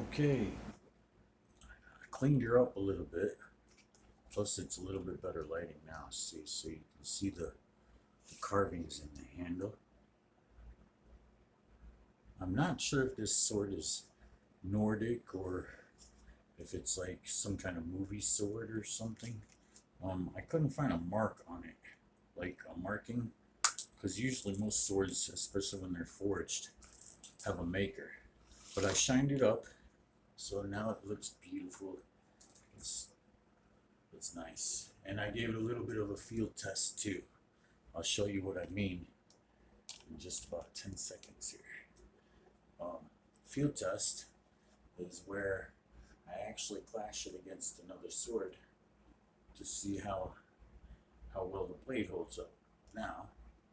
Okay, I cleaned her up a little bit. Plus, it's a little bit better lighting now. See, so you can see the carvings in the handle. I'm not sure if this sword is Nordic or if it's like some kind of movie sword or something. I couldn't find a mark on it, like a marking, because usually most swords, especially when they're forged, have a maker. But I shined it up, so now it looks beautiful. It's it's nice. And I gave it a little bit of a field test too. I'll show you what I mean in just about 10 seconds here. Field test is where I actually clash it against another sword to see how well the blade holds up. Now,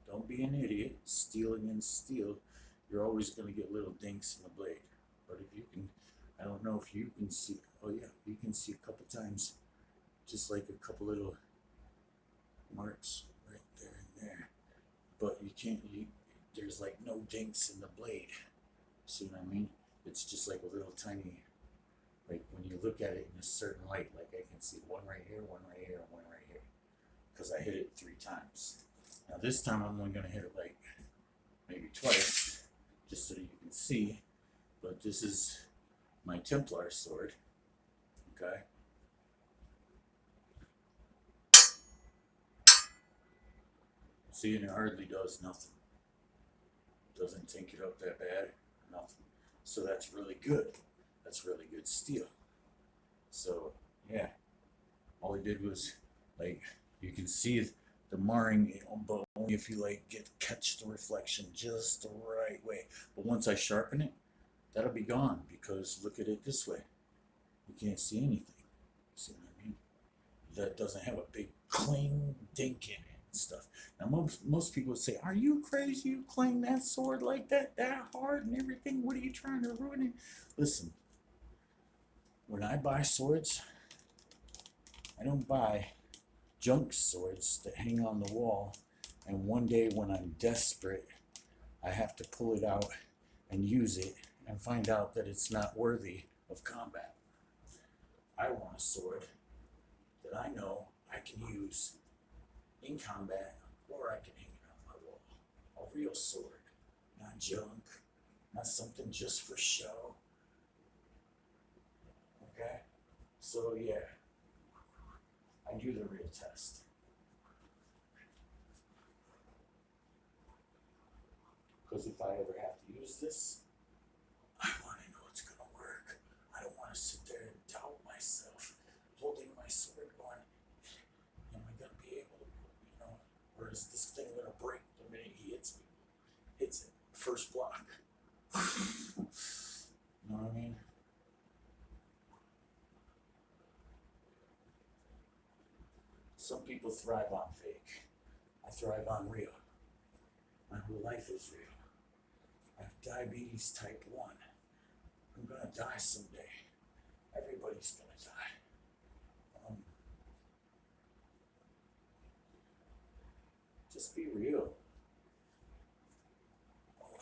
don't be an idiot. Steel against steel, you're always going to get little dinks in the blade. But if you can, I don't know if you can see, oh yeah, you can see a couple times, just like a couple little marks right there and there. But you can't, there's like no dinks in the blade. See what I mean? It's just like a little tiny, like when you look at it in a certain light, like I can see one right here, one right here, and one right here. Because I hit it 3 times. Now this time I'm only going to hit it like maybe twice, just so that you can see. But this is my Templar sword, okay? See, and it hardly does nothing. Doesn't take it up that bad, nothing. So that's really good. That's really good steel. So yeah, all he did was like you can see the marring, but only if you like catch the reflection just the right way. But once I sharpen it, that'll be gone because look at it this way. You can't see anything. See what I mean? That doesn't have a big cling dink in it and stuff. Now most people would say, "Are you crazy? You clang that sword like that hard and everything? What are you trying to ruin it?" Listen, when I buy swords, I don't buy junk swords that hang on the wall, and one day when I'm desperate, I have to pull it out and use it and find out that it's not worthy of combat. I want a sword that I know I can use in combat or I can hang it on my wall. A real sword, not junk, not something just for show. Okay? So, yeah, I do the real test. Because if I ever have to use this, I want to know it's going to work. I don't want to sit there and doubt myself, holding my sword going, am I going to be able to, or is this thing going to break the minute he hits me? Hits it. First block. You know what I mean? Some people thrive on fake. I thrive on real. My whole life is real. I have diabetes type 1. I'm gonna die someday. Everybody's gonna die. Just be real. Oh,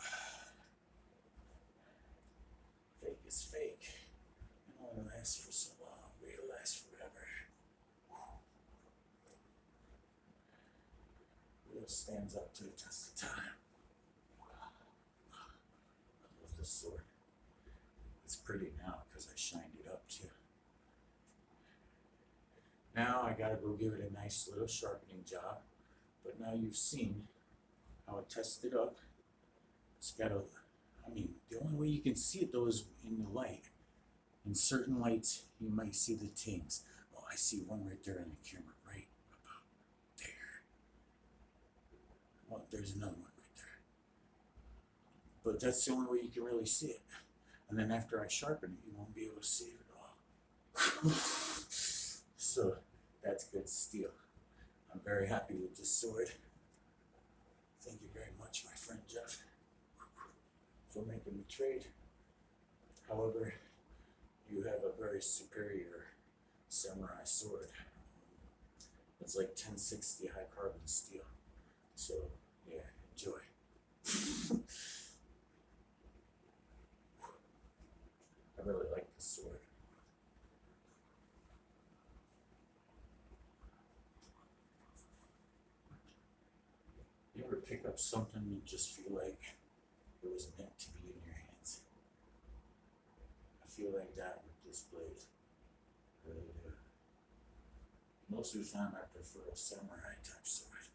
fake is fake. It only lasts for so long. Real lasts forever. Real stands up to the test of time. I love this sword. It's pretty now because I shined it up too. Now I gotta go give it a nice little sharpening job. But now you've seen how I tested it up. It's got a, I mean, the only way you can see it though is in the light. In certain lights, you might see the tings. Oh, I see one right there in the camera, right about there. Oh, there's another one right there. But that's the only way you can really see it. And then after I sharpen it, you won't be able to see it at all. So that's good steel. I'm very happy with this sword. Thank you very much, my friend Jeff, for making the trade. However, you have a very superior samurai sword. It's like 1060 high carbon steel. So, yeah, enjoy. I really like a sword. You ever pick up something you just feel like it was meant to be in your hands? I feel like that with this blade. Really do. Most of the time I prefer a samurai type sword.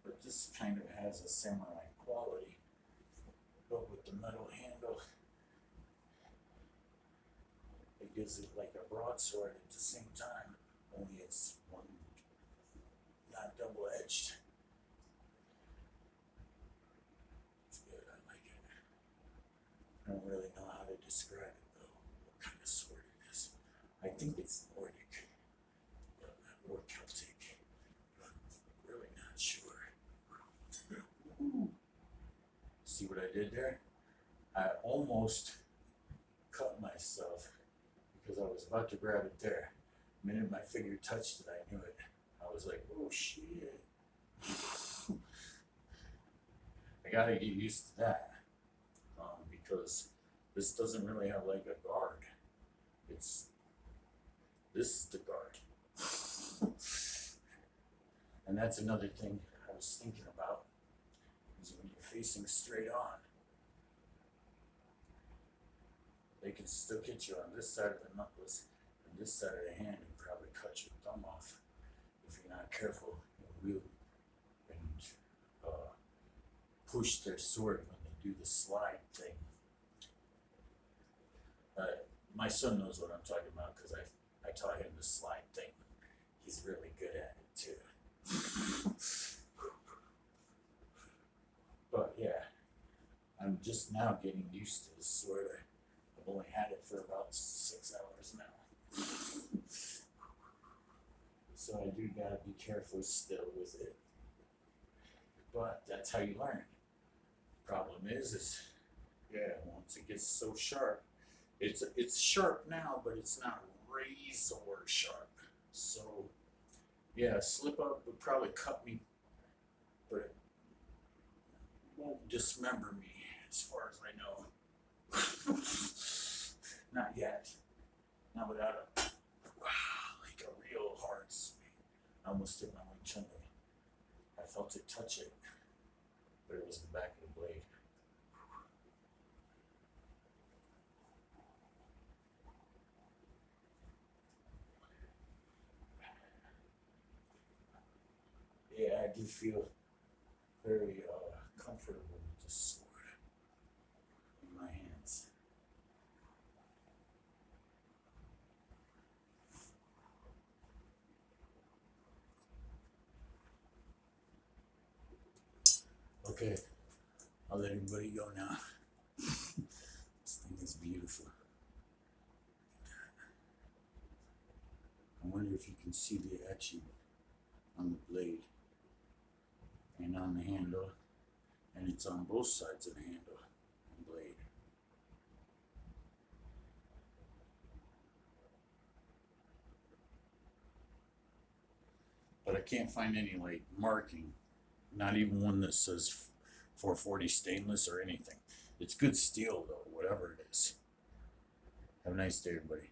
But this kind of has a samurai quality, but with the metal handle, it gives it like a broadsword at the same time, only it's one, not double-edged. It's good, I like it. I don't really know how to describe it though, what kind of sword it is. I think it's Nordic or Celtic, but I'm really not sure. See what I did there? I almost cut myself because I was about to grab it there. The minute my finger touched it, I knew it. I was like, oh shit. I gotta get used to that because this doesn't really have like a guard. This is the guard. And that's another thing I was thinking about, is when you're facing straight on, they can still get you on this side of the knuckles and this side of the hand and probably cut your thumb off if you're not careful and push their sword when they do the slide thing. My son knows what I'm talking about because I taught him the slide thing. He's really good at it too. But yeah, I'm just now getting used to this sword. I've only had it for about 6 hours now. So I do gotta be careful still with it. But that's how you learn. Problem is yeah, once it gets so sharp, it's sharp now, but it's not razor sharp. So yeah, a slip up would probably cut me, but it won't dismember me as far as I know. Not yet. Not without like a real hard swing. I almost hit my wing chun. I felt it touch it, but it was the back of the blade. Yeah, I do feel very comfortable with this sword in my hands. Okay, I'll let everybody go now. This thing is beautiful. I wonder if you can see the etching on the blade and on the handle, and it's on both sides of the handle and blade. But I can't find any like marking, not even one that says 440 stainless or anything. It's good steel though, whatever it is. Have a nice day, everybody.